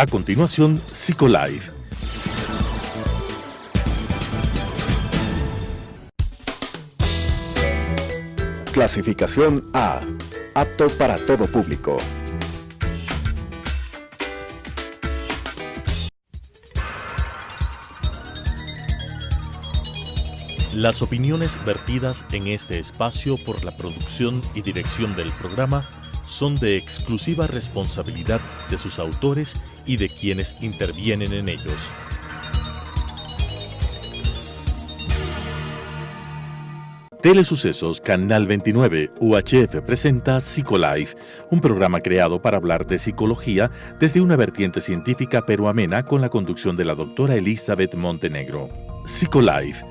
A continuación, Psicolife. Clasificación A. Apto para todo público. Las opiniones vertidas en este espacio por la producción y dirección del programa son de exclusiva responsabilidad de sus autores y de quienes intervienen en ellos. Telesucesos Canal 29 UHF presenta Psicolife, un programa creado para hablar de psicología desde una vertiente científica pero amena con la conducción de la doctora Elizabeth Montenegro. Psicolife.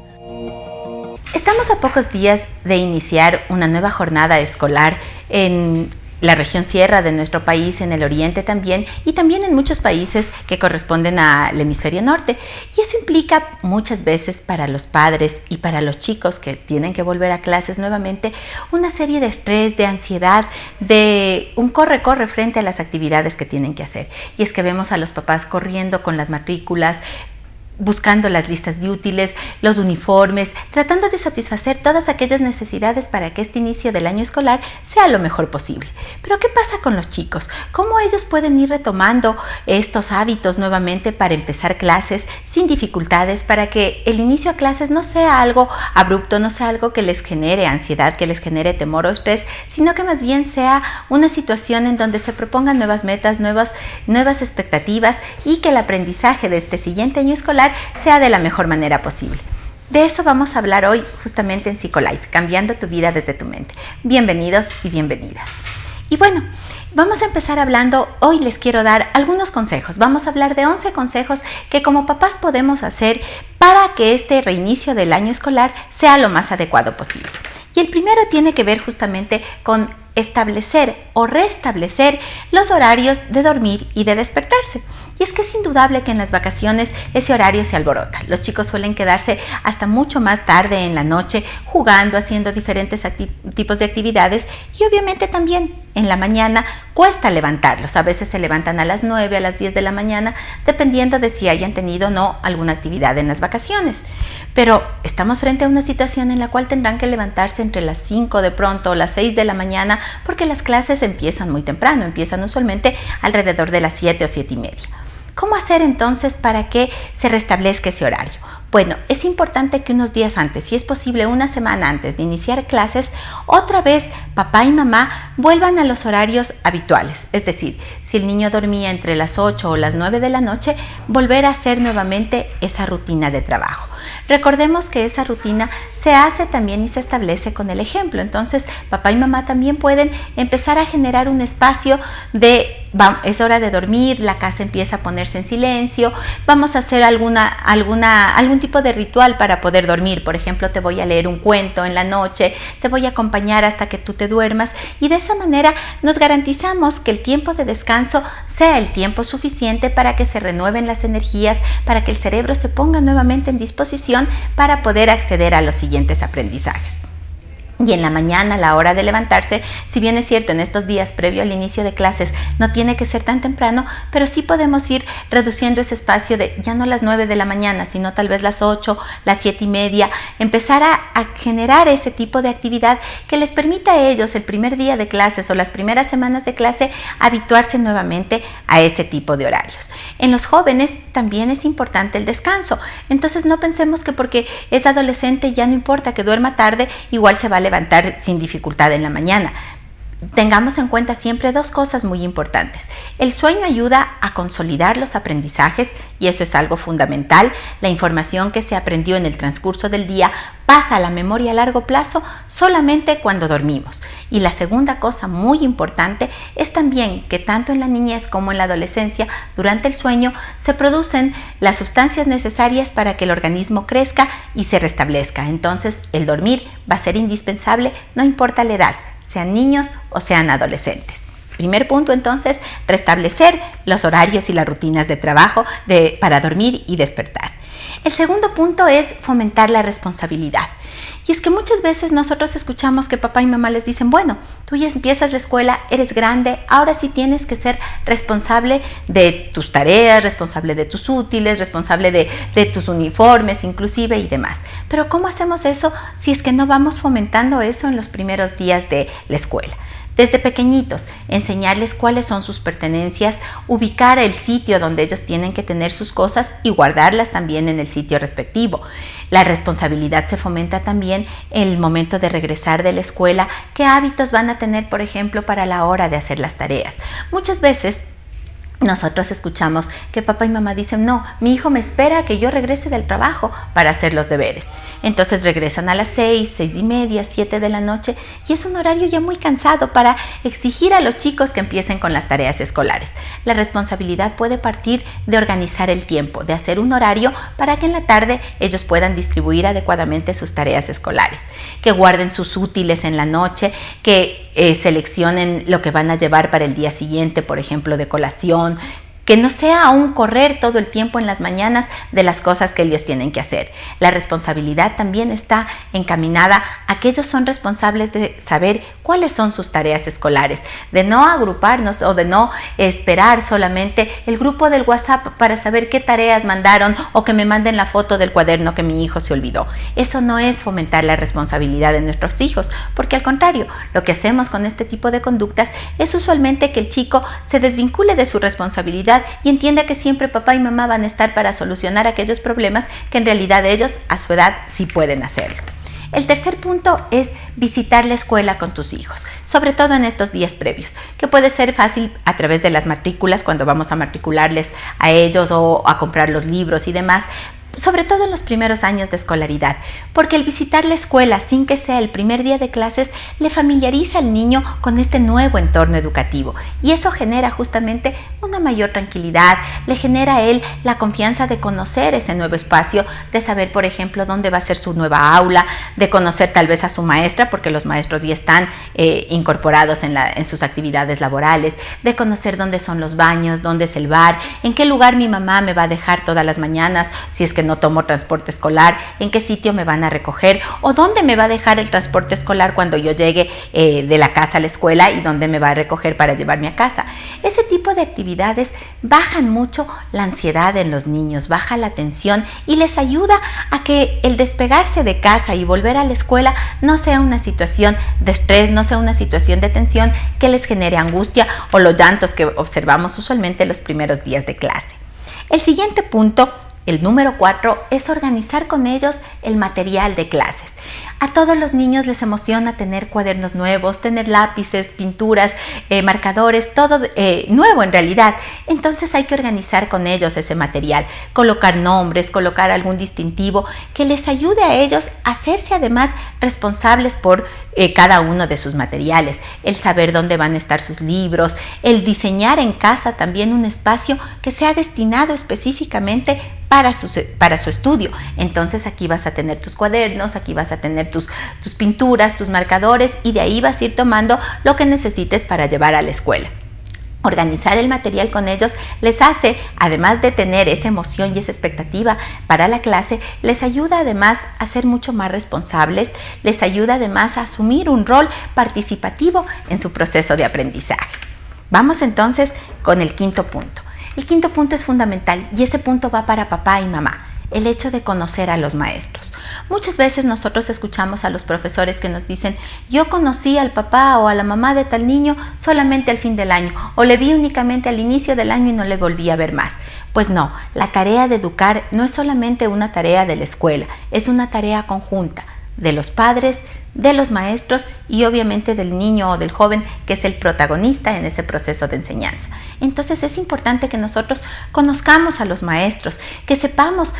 Estamos a pocos días de iniciar una nueva jornada escolar en la región sierra de nuestro país, en el oriente también, y también en muchos países que corresponden al hemisferio norte. Y eso implica muchas veces para los padres y para los chicos que tienen que volver a clases nuevamente una serie de estrés, de ansiedad, de un corre-corre frente a las actividades que tienen que hacer. Y es que vemos a los papás corriendo con las matrículas, buscando las listas de útiles, los uniformes, tratando de satisfacer todas aquellas necesidades para que este inicio del año escolar sea lo mejor posible. Pero ¿qué pasa con los chicos? ¿Cómo ellos pueden ir retomando estos hábitos nuevamente para empezar clases sin dificultades, para que el inicio a clases no sea algo abrupto, no sea algo que les genere ansiedad, que les genere temor o estrés, sino que más bien sea una situación en donde se propongan nuevas metas, nuevas expectativas y que el aprendizaje de este siguiente año escolar sea de la mejor manera posible? De eso vamos a hablar hoy justamente en Psicolife, cambiando tu vida desde tu mente. Bienvenidos y bienvenidas. Y bueno, vamos a empezar hablando, hoy les quiero dar algunos consejos. Vamos a hablar de 11 consejos que como papás podemos hacer para que este reinicio del año escolar sea lo más adecuado posible. Y el primero tiene que ver justamente con establecer o restablecer los horarios de dormir y de despertarse. Y es que es indudable que en las vacaciones ese horario se alborota. Los chicos suelen quedarse hasta mucho más tarde en la noche jugando, haciendo diferentes tipos de actividades, y obviamente también en la mañana cuesta levantarlos. A veces se levantan a las 9, a las 10 de la mañana, dependiendo de si hayan tenido o no alguna actividad en las vacaciones. Pero estamos frente a una situación en la cual tendrán que levantarse entre las 5 de pronto o las 6 de la mañana, porque las clases empiezan muy temprano, empiezan usualmente alrededor de las 7 o 7 y media. ¿Cómo hacer entonces para que se restablezca ese horario? Bueno, es importante que unos días antes, si es posible una semana antes de iniciar clases, otra vez papá y mamá vuelvan a los horarios habituales. Es decir, si el niño dormía entre las 8 o las 9 de la noche, volver a hacer nuevamente esa rutina de trabajo. Recordemos que esa rutina se hace también y se establece con el ejemplo. Entonces, papá y mamá también pueden empezar a generar un espacio de es hora de dormir, la casa empieza a ponerse en silencio, vamos a hacer algún tipo de ritual para poder dormir. Por ejemplo, te voy a leer un cuento en la noche, te voy a acompañar hasta que tú te duermas, y de esa manera nos garantizamos que el tiempo de descanso sea el tiempo suficiente para que se renueven las energías, para que el cerebro se ponga nuevamente en disposición para poder acceder a los siguientes aprendizajes. Y en la mañana, a la hora de levantarse, si bien es cierto, en estos días previo al inicio de clases no tiene que ser tan temprano, pero sí podemos ir reduciendo ese espacio de ya no las 9 de la mañana, sino tal vez las 8, las 7 y media, empezar a generar ese tipo de actividad que les permita a ellos el primer día de clases o las primeras semanas de clase habituarse nuevamente a ese tipo de horarios. En los jóvenes también es importante el descanso, entonces no pensemos que porque es adolescente ya no importa que duerma tarde, igual se va a levantar sin dificultad en la mañana. Tengamos en cuenta siempre dos cosas muy importantes. El sueño ayuda a consolidar los aprendizajes y eso es algo fundamental. La información que se aprendió en el transcurso del día pasa a la memoria a largo plazo solamente cuando dormimos. Y la segunda cosa muy importante es también que tanto en la niñez como en la adolescencia, durante el sueño, se producen las sustancias necesarias para que el organismo crezca y se restablezca. Entonces, el dormir va a ser indispensable, no importa la edad, sean niños o sean adolescentes. Primer punto, entonces, restablecer los horarios y las rutinas de trabajo para dormir y despertar. El segundo punto es fomentar la responsabilidad. Y es que muchas veces nosotros escuchamos que papá y mamá les dicen, bueno, tú ya empiezas la escuela, eres grande, ahora sí tienes que ser responsable de tus tareas, responsable de tus útiles, responsable de tus uniformes inclusive y demás. Pero ¿cómo hacemos eso si es que no vamos fomentando eso en los primeros días de la escuela? Desde pequeñitos, enseñarles cuáles son sus pertenencias, ubicar el sitio donde ellos tienen que tener sus cosas y guardarlas también en el sitio respectivo. La responsabilidad se fomenta también en el momento de regresar de la escuela. ¿Qué hábitos van a tener, por ejemplo, para la hora de hacer las tareas? Muchas veces nosotros escuchamos que papá y mamá dicen, no, mi hijo me espera a que yo regrese del trabajo para hacer los deberes. Entonces regresan a las 6, 6:30, 7 de la noche y es un horario ya muy cansado para exigir a los chicos que empiecen con las tareas escolares. La responsabilidad puede partir de organizar el tiempo, de hacer un horario para que en la tarde ellos puedan distribuir adecuadamente sus tareas escolares, que guarden sus útiles en la noche, que seleccionen lo que van a llevar para el día siguiente, por ejemplo, de colación, que no sea un correr todo el tiempo en las mañanas de las cosas que ellos tienen que hacer. La responsabilidad también está encaminada a que ellos son responsables de saber cuáles son sus tareas escolares, de no agruparnos o de no esperar solamente el grupo del WhatsApp para saber qué tareas mandaron o que me manden la foto del cuaderno que mi hijo se olvidó. Eso no es fomentar la responsabilidad de nuestros hijos, porque al contrario, lo que hacemos con este tipo de conductas es usualmente que el chico se desvincule de su responsabilidad y entienda que siempre papá y mamá van a estar para solucionar aquellos problemas que en realidad ellos a su edad sí pueden hacerlo. El tercer punto es visitar la escuela con tus hijos, sobre todo en estos días previos, que puede ser fácil a través de las matrículas cuando vamos a matricularles a ellos o a comprar los libros y demás, sobre todo en los primeros años de escolaridad, porque el visitar la escuela sin que sea el primer día de clases le familiariza al niño con este nuevo entorno educativo y eso genera justamente una mayor tranquilidad, le genera a él la confianza de conocer ese nuevo espacio, de saber, por ejemplo, dónde va a ser su nueva aula, de conocer tal vez a su maestra, porque los maestros ya están incorporados en sus actividades laborales, de conocer dónde son los baños, dónde es el bar, en qué lugar mi mamá me va a dejar todas las mañanas, si es que no tomo transporte escolar, en qué sitio me van a recoger o dónde me va a dejar el transporte escolar cuando yo llegue de la casa a la escuela y dónde me va a recoger para llevarme a casa. Ese tipo de actividades bajan mucho la ansiedad en los niños, baja la tensión y les ayuda a que el despegarse de casa y volver a la escuela no sea una situación de estrés, no sea una situación de tensión que les genere angustia o los llantos que observamos usualmente en los primeros días de clase. El siguiente punto, el número 4, es organizar con ellos el material de clases. A todos los niños les emociona tener cuadernos nuevos, tener lápices, pinturas, marcadores, todo nuevo en realidad. Entonces hay que organizar con ellos ese material, colocar nombres, colocar algún distintivo que les ayude a ellos a hacerse además responsables por cada uno de sus materiales, el saber dónde van a estar sus libros, el diseñar en casa también un espacio que sea destinado específicamente para su estudio. Entonces aquí vas a tener tus cuadernos, aquí vas a tener tus pinturas, tus marcadores y de ahí vas a ir tomando lo que necesites para llevar a la escuela. Organizar el material con ellos les hace, además de tener esa emoción y esa expectativa para la clase, les ayuda además a ser mucho más responsables, les ayuda además a asumir un rol participativo en su proceso de aprendizaje. Vamos entonces con el quinto punto. El quinto punto es fundamental y ese punto va para papá y mamá. El hecho de conocer a los maestros. Muchas veces nosotros escuchamos a los profesores que nos dicen, yo conocí al papá o a la mamá de tal niño solamente al fin del año o le vi únicamente al inicio del año y no le volví a ver más. Pues no, la tarea de educar no es solamente una tarea de la escuela, es una tarea conjunta de los padres, de los maestros y obviamente del niño o del joven que es el protagonista en ese proceso de enseñanza. Entonces es importante que nosotros conozcamos a los maestros, que sepamos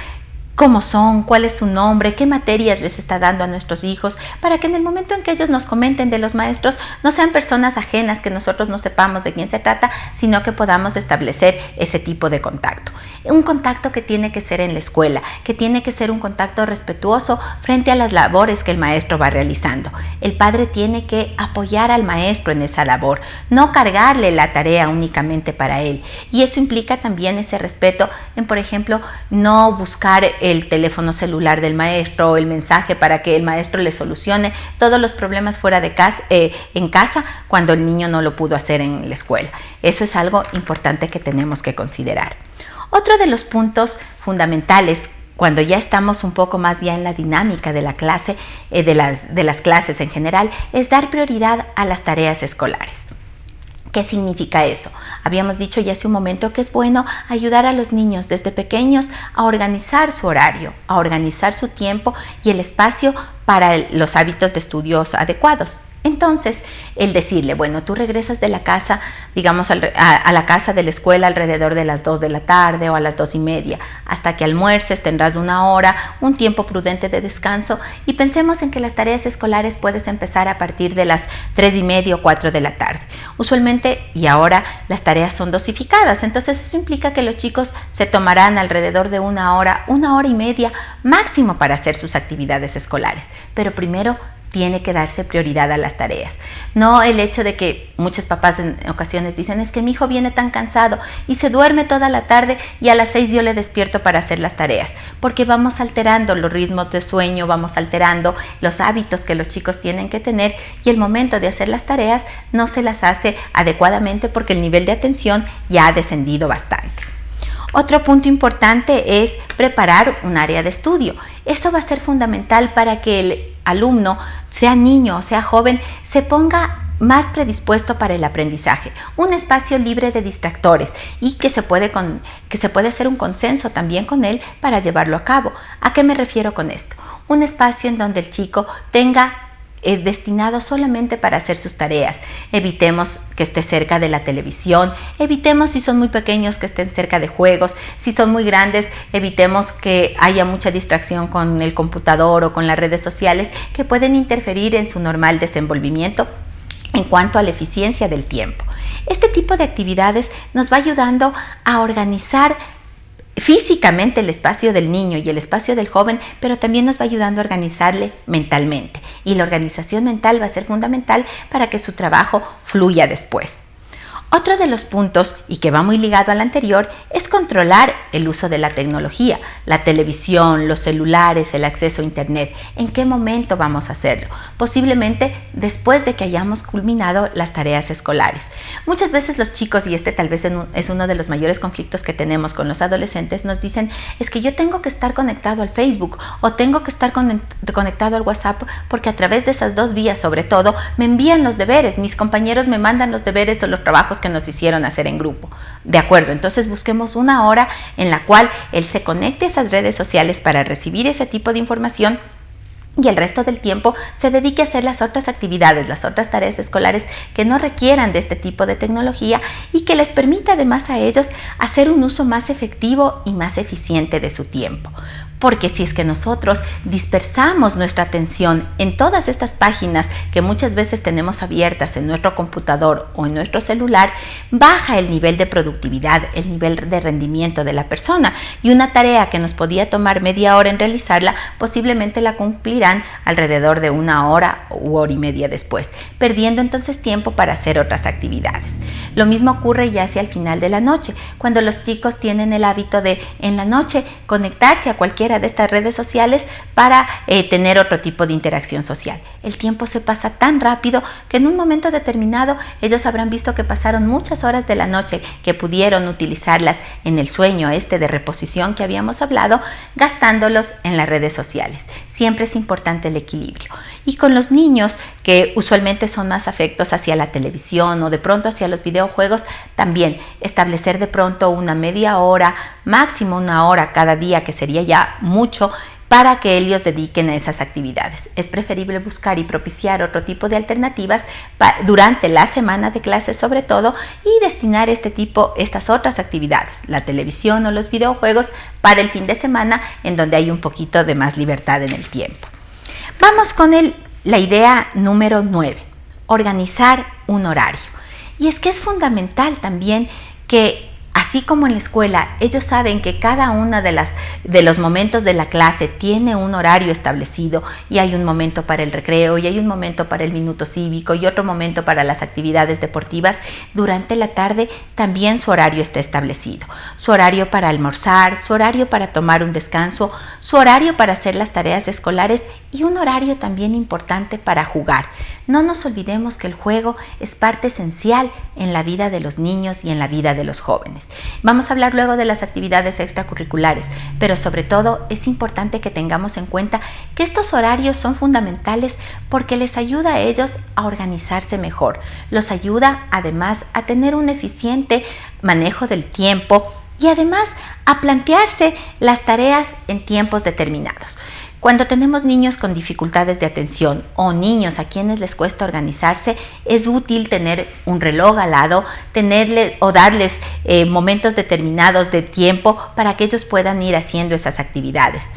cómo son, cuál es su nombre, qué materias les está dando a nuestros hijos, para que en el momento en que ellos nos comenten de los maestros no sean personas ajenas, que nosotros no sepamos de quién se trata, sino que podamos establecer ese tipo de contacto. Un contacto que tiene que ser en la escuela, que tiene que ser un contacto respetuoso frente a las labores que el maestro va realizando. El padre tiene que apoyar al maestro en esa labor, no cargarle la tarea únicamente para él. Y eso implica también ese respeto en, por ejemplo, no buscar el teléfono celular del maestro, el mensaje para que el maestro le solucione todos los problemas fuera de casa, en casa, cuando el niño no lo pudo hacer en la escuela. Eso es algo importante que tenemos que considerar. Otro de los puntos fundamentales cuando ya estamos un poco más ya en la dinámica de la clase, de las clases en general, es dar prioridad a las tareas escolares. ¿Qué significa eso? Habíamos dicho ya hace un momento que es bueno ayudar a los niños desde pequeños a organizar su horario, a organizar su tiempo y el espacio para los hábitos de estudios adecuados. Entonces, el decirle, bueno, tú regresas de la casa, digamos, a la casa de la escuela alrededor de las 2 de la tarde o a las 2:30, hasta que almuerces, tendrás 1 hora, un tiempo prudente de descanso, y pensemos en que las tareas escolares puedes empezar a partir de las 3:30 o 4 de la tarde. Usualmente, y ahora, las tareas son dosificadas, entonces eso implica que los chicos se tomarán alrededor de 1 hora, 1 hora y media máximo para hacer sus actividades escolares, pero primero tiene que darse prioridad a las tareas. No el hecho de que muchos papás en ocasiones dicen, es que mi hijo viene tan cansado y se duerme toda la tarde y a las 6 yo le despierto para hacer las tareas, porque vamos alterando los ritmos de sueño, vamos alterando los hábitos que los chicos tienen que tener, y el momento de hacer las tareas no se las hace adecuadamente porque el nivel de atención ya ha descendido bastante. Otro punto importante es preparar un área de estudio. Eso va a ser fundamental para que el alumno, sea niño o sea joven, se ponga más predispuesto para el aprendizaje. Un espacio libre de distractores y que se puede hacer un consenso también con él para llevarlo a cabo. ¿A qué me refiero con esto? Un espacio en donde el chico tenga destinado solamente para hacer sus tareas. Evitemos que esté cerca de la televisión, evitemos, si son muy pequeños, que estén cerca de juegos, si son muy grandes, evitemos que haya mucha distracción con el computador o con las redes sociales que pueden interferir en su normal desenvolvimiento en cuanto a la eficiencia del tiempo. Este tipo de actividades nos va ayudando a organizar físicamente el espacio del niño y el espacio del joven, pero también nos va ayudando a organizarle mentalmente. Y la organización mental va a ser fundamental para que su trabajo fluya después. Otro de los puntos, y que va muy ligado al anterior, es controlar el uso de la tecnología, la televisión, los celulares, el acceso a internet. ¿En qué momento vamos a hacerlo? Posiblemente después de que hayamos culminado las tareas escolares. Muchas veces los chicos, y este tal vez es uno de los mayores conflictos que tenemos con los adolescentes, nos dicen, es que yo tengo que estar conectado al Facebook o tengo que estar conectado al WhatsApp, porque a través de esas dos vías, sobre todo, me envían los deberes, mis compañeros me mandan los deberes o los trabajos que nos hicieron hacer en grupo. De acuerdo, entonces busquemos 1 hora en la cual él se conecte a esas redes sociales para recibir ese tipo de información, y el resto del tiempo se dedique a hacer las otras actividades, las otras tareas escolares que no requieran de este tipo de tecnología y que les permita además a ellos hacer un uso más efectivo y más eficiente de su tiempo. Porque si es que nosotros dispersamos nuestra atención en todas estas páginas que muchas veces tenemos abiertas en nuestro computador o en nuestro celular, baja el nivel de productividad, el nivel de rendimiento de la persona, y una tarea que nos podía tomar media hora en realizarla, posiblemente la cumplirán alrededor de 1 hora u hora y media después, perdiendo entonces tiempo para hacer otras actividades. Lo mismo ocurre ya hacia el final de la noche, cuando los chicos tienen el hábito de en la noche conectarse a cualquier de estas redes sociales para tener otro tipo de interacción social. El tiempo se pasa tan rápido que en un momento determinado ellos habrán visto que pasaron muchas horas de la noche que pudieron utilizarlas en el sueño de reposición que habíamos hablado, gastándolos en las redes sociales. Siempre es importante el equilibrio. Y con los niños, que usualmente son más afectos hacia la televisión o de pronto hacia los videojuegos, también establecer de pronto una media hora, máximo 1 hora cada día, que sería ya mucho, para que ellos dediquen a esas actividades. Es preferible buscar y propiciar otro tipo de alternativas durante la semana de clases sobre todo, y destinar estas otras actividades, la televisión o los videojuegos, para el fin de semana, en donde hay un poquito de más libertad en el tiempo. Vamos con la idea número 9, organizar un horario. Y es que es fundamental también que así como en la escuela, ellos saben que cada uno de los momentos de la clase tiene un horario establecido y hay un momento para el recreo y hay un momento para el minuto cívico y otro momento para las actividades deportivas. Durante la tarde también su horario está establecido. Su horario para almorzar, su horario para tomar un descanso, su horario para hacer las tareas escolares y un horario también importante para jugar. No nos olvidemos que el juego es parte esencial en la vida de los niños y en la vida de los jóvenes. Vamos a hablar luego de las actividades extracurriculares, pero sobre todo es importante que tengamos en cuenta que estos horarios son fundamentales porque les ayuda a ellos a organizarse mejor. Los ayuda además a tener un eficiente manejo del tiempo y además a plantearse las tareas en tiempos determinados. Cuando tenemos niños con dificultades de atención o niños a quienes les cuesta organizarse, es útil tener un reloj al lado, darles momentos determinados de tiempo para que ellos puedan ir haciendo esas actividades.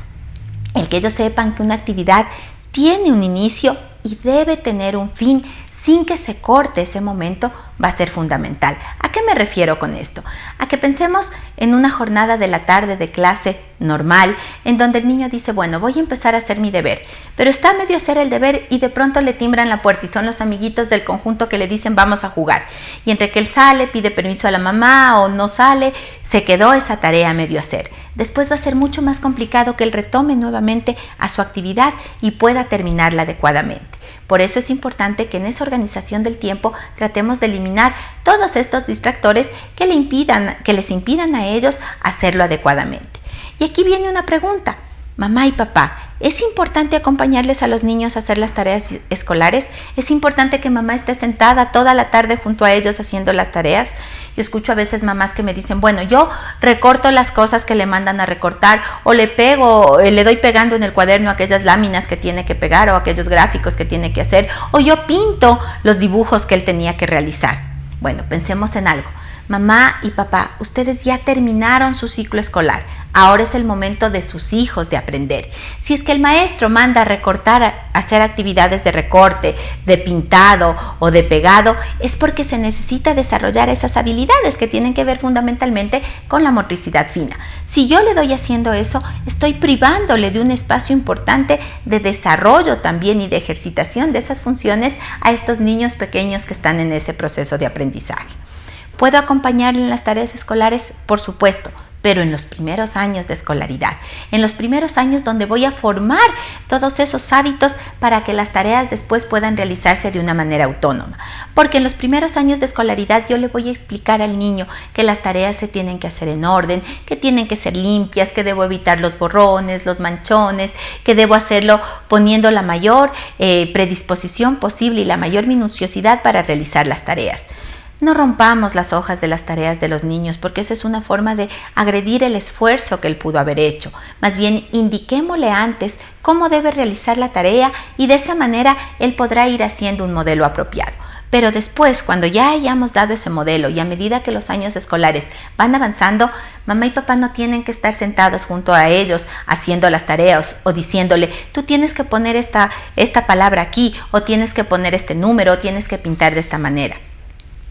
El que ellos sepan que una actividad tiene un inicio y debe tener un fin sin que se corte ese momento va a ser fundamental. ¿A qué me refiero con esto? A que pensemos en una jornada de la tarde de clase normal, en donde el niño dice, bueno, voy a empezar a hacer mi deber, pero está a medio hacer el deber y de pronto le timbran la puerta y son los amiguitos del conjunto que le dicen vamos a jugar. Y entre que él sale, pide permiso a la mamá o no sale, se quedó esa tarea a medio hacer. Después va a ser mucho más complicado que él retome nuevamente a su actividad y pueda terminarla adecuadamente. Por eso es importante que en esa organización del tiempo tratemos de eliminar todos estos distractores que les impidan a ellos hacerlo adecuadamente. Y aquí viene una pregunta. Mamá y papá, ¿es importante acompañarles a los niños a hacer las tareas escolares? ¿Es importante que mamá esté sentada toda la tarde junto a ellos haciendo las tareas? Yo escucho a veces mamás que me dicen, bueno, yo recorto las cosas que le mandan a recortar o le doy pegando en el cuaderno aquellas láminas que tiene que pegar o aquellos gráficos que tiene que hacer, o yo pinto los dibujos que él tenía que realizar. Bueno, pensemos en algo. Mamá y papá, ustedes ya terminaron su ciclo escolar. Ahora es el momento de sus hijos de aprender. Si es que el maestro manda a recortar, hacer actividades de recorte, de pintado o de pegado, es porque se necesita desarrollar esas habilidades que tienen que ver fundamentalmente con la motricidad fina. Si yo le doy haciendo eso, estoy privándole de un espacio importante de desarrollo también y de ejercitación de esas funciones a estos niños pequeños que están en ese proceso de aprendizaje. ¿Puedo acompañarle en las tareas escolares? Por supuesto, pero en los primeros años de escolaridad, en los primeros años donde voy a formar todos esos hábitos para que las tareas después puedan realizarse de una manera autónoma. Porque en los primeros años de escolaridad yo le voy a explicar al niño que las tareas se tienen que hacer en orden, que tienen que ser limpias, que debo evitar los borrones, los manchones, que debo hacerlo poniendo la mayor predisposición posible y la mayor minuciosidad para realizar las tareas. No rompamos las hojas de las tareas de los niños porque esa es una forma de agredir el esfuerzo que él pudo haber hecho. Más bien, indiquémosle antes cómo debe realizar la tarea y de esa manera él podrá ir haciendo un modelo apropiado. Pero después, cuando ya hayamos dado ese modelo y a medida que los años escolares van avanzando, mamá y papá no tienen que estar sentados junto a ellos haciendo las tareas o diciéndole, tú tienes que poner esta palabra aquí o tienes que poner este número o tienes que pintar de esta manera.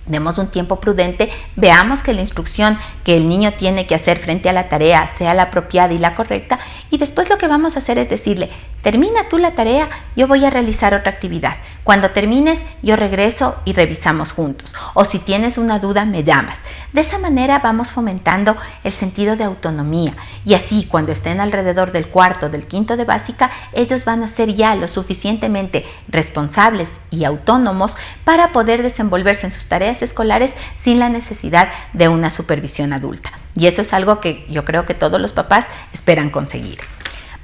Demos un tiempo prudente, veamos que la instrucción que el niño tiene que hacer frente a la tarea sea la apropiada y la correcta y después lo que vamos a hacer es decirle, termina tú la tarea, yo voy a realizar otra actividad. Cuando termines, yo regreso y revisamos juntos. O si tienes una duda, me llamas. De esa manera vamos fomentando el sentido de autonomía y así cuando estén alrededor del cuarto, del quinto de básica, ellos van a ser ya lo suficientemente responsables y autónomos para poder desenvolverse en sus tareas escolares sin la necesidad de una supervisión adulta. Y eso es algo que yo creo que todos los papás esperan conseguir.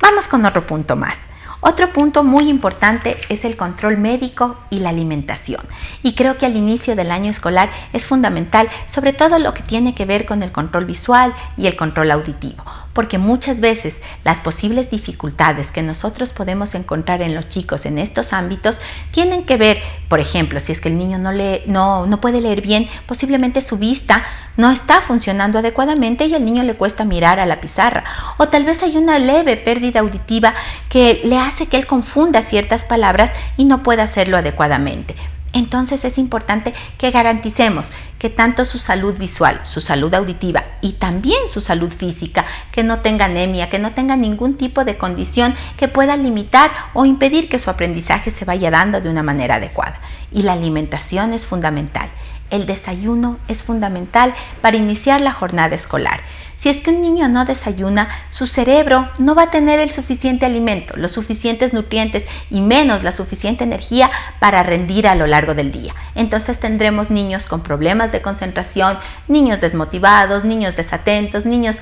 Vamos con otro punto más. Otro punto muy importante es el control médico y la alimentación. Y creo que al inicio del año escolar es fundamental, sobre todo lo que tiene que ver con el control visual y el control auditivo. Porque muchas veces las posibles dificultades que nosotros podemos encontrar en los chicos en estos ámbitos tienen que ver, por ejemplo, si es que el niño no puede leer bien, posiblemente su vista no está funcionando adecuadamente y al niño le cuesta mirar a la pizarra. O tal vez hay una leve pérdida auditiva que le hace que él confunda ciertas palabras y no pueda hacerlo adecuadamente. Entonces es importante que garanticemos que tanto su salud visual, su salud auditiva y también su salud física, que no tenga anemia, que no tenga ningún tipo de condición que pueda limitar o impedir que su aprendizaje se vaya dando de una manera adecuada. Y la alimentación es fundamental. El desayuno es fundamental para iniciar la jornada escolar. Si es que un niño no desayuna, su cerebro no va a tener el suficiente alimento, los suficientes nutrientes y menos la suficiente energía para rendir a lo largo del día. Entonces tendremos niños con problemas de concentración, niños desmotivados, niños desatentos, niños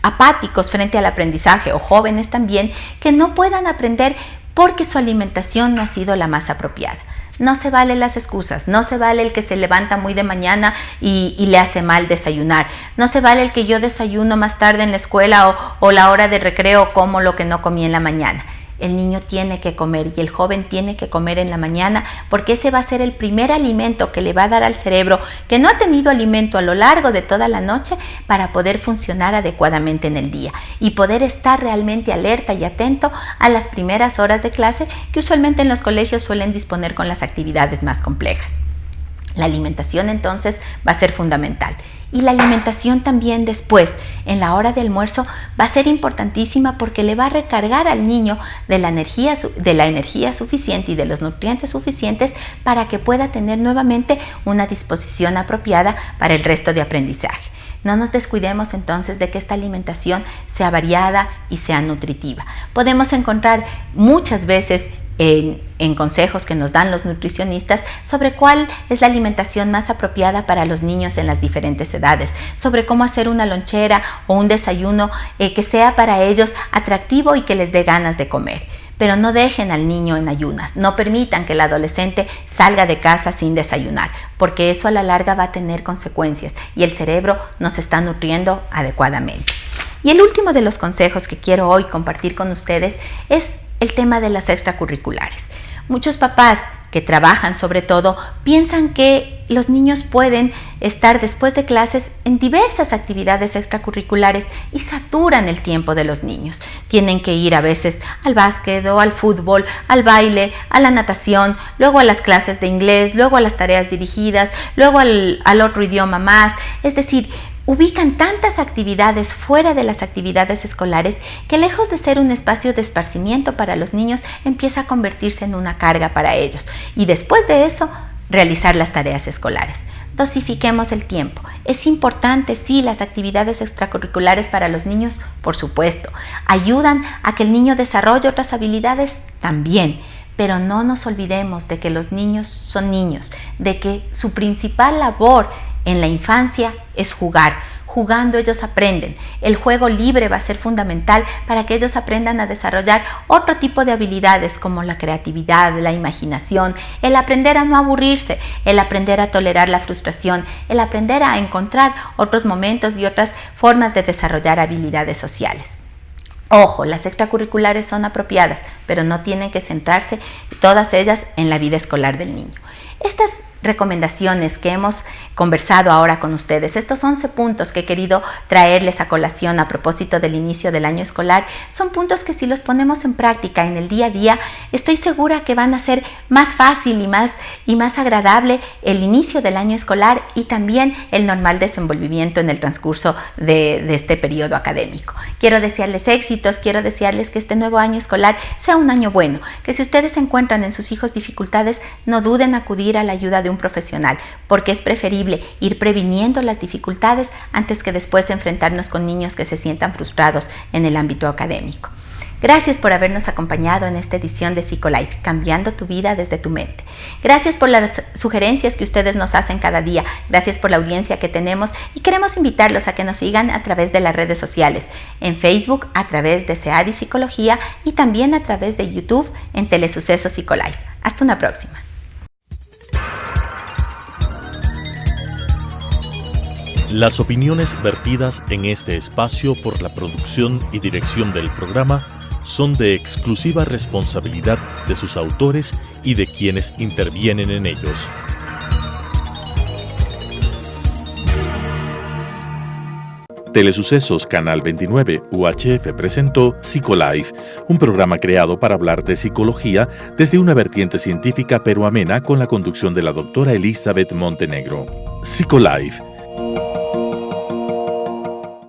apáticos frente al aprendizaje o jóvenes también que no puedan aprender porque su alimentación no ha sido la más apropiada. No se valen las excusas, no se vale el que se levanta muy de mañana y le hace mal desayunar. No se vale el que yo desayuno más tarde en la escuela o la hora de recreo como lo que no comí en la mañana. El niño tiene que comer y el joven tiene que comer en la mañana porque ese va a ser el primer alimento que le va a dar al cerebro que no ha tenido alimento a lo largo de toda la noche para poder funcionar adecuadamente en el día y poder estar realmente alerta y atento a las primeras horas de clase que usualmente en los colegios suelen disponer con las actividades más complejas. La alimentación entonces va a ser fundamental. Y la alimentación también después, en la hora de almuerzo, va a ser importantísima porque le va a recargar al niño de la energía suficiente y de los nutrientes suficientes para que pueda tener nuevamente una disposición apropiada para el resto de aprendizaje. No nos descuidemos entonces de que esta alimentación sea variada y sea nutritiva. Podemos encontrar muchas veces en consejos que nos dan los nutricionistas sobre cuál es la alimentación más apropiada para los niños en las diferentes edades, sobre cómo hacer una lonchera o un desayuno que sea para ellos atractivo y que les dé ganas de comer. Pero no dejen al niño en ayunas, no permitan que el adolescente salga de casa sin desayunar, porque eso a la larga va a tener consecuencias y el cerebro no se está nutriendo adecuadamente. Y el último de los consejos que quiero hoy compartir con ustedes es el tema de las extracurriculares. Muchos papás que trabajan sobre todo piensan que los niños pueden estar después de clases en diversas actividades extracurriculares y saturan el tiempo de los niños. Tienen que ir a veces al básquet o al fútbol, al baile, a la natación, luego a las clases de inglés, luego a las tareas dirigidas, luego al otro idioma más. Es decir, ubican tantas actividades fuera de las actividades escolares que lejos de ser un espacio de esparcimiento para los niños, empieza a convertirse en una carga para ellos. Y después de eso, realizar las tareas escolares. Dosifiquemos el tiempo. Es importante, sí, las actividades extracurriculares para los niños, por supuesto. Ayudan a que el niño desarrolle otras habilidades también. Pero no nos olvidemos de que los niños son niños, de que su principal labor en la infancia es jugar. Jugando ellos aprenden. El juego libre va a ser fundamental para que ellos aprendan a desarrollar otro tipo de habilidades como la creatividad, la imaginación, el aprender a no aburrirse, el aprender a tolerar la frustración, el aprender a encontrar otros momentos y otras formas de desarrollar habilidades sociales. Ojo, las extracurriculares son apropiadas, pero no tienen que centrarse todas ellas en la vida escolar del niño. Estas recomendaciones que hemos conversado ahora con ustedes, estos 11 puntos que he querido traerles a colación a propósito del inicio del año escolar, son puntos que si los ponemos en práctica en el día a día, estoy segura que van a ser más fácil y más agradable el inicio del año escolar y también el normal desenvolvimiento en el transcurso de este periodo académico. Quiero desearles éxitos, quiero desearles que este nuevo año escolar sea un año bueno, que si ustedes encuentran en sus hijos dificultades, no duden en acudir a la ayuda de un profesional, porque es preferible ir previniendo las dificultades antes que después enfrentarnos con niños que se sientan frustrados en el ámbito académico. Gracias por habernos acompañado en esta edición de Psicolife, cambiando tu vida desde tu mente. Gracias por las sugerencias que ustedes nos hacen cada día. Gracias por la audiencia que tenemos y queremos invitarlos a que nos sigan a través de las redes sociales, en Facebook a través de SEADI Psicología y también a través de YouTube en Telesucesos Psicolife. Hasta una próxima. Las opiniones vertidas en este espacio por la producción y dirección del programa son de exclusiva responsabilidad de sus autores y de quienes intervienen en ellos. Telesucesos Canal 29 UHF presentó Psicolife, un programa creado para hablar de psicología desde una vertiente científica pero amena con la conducción de la doctora Elizabeth Montenegro. Psicolife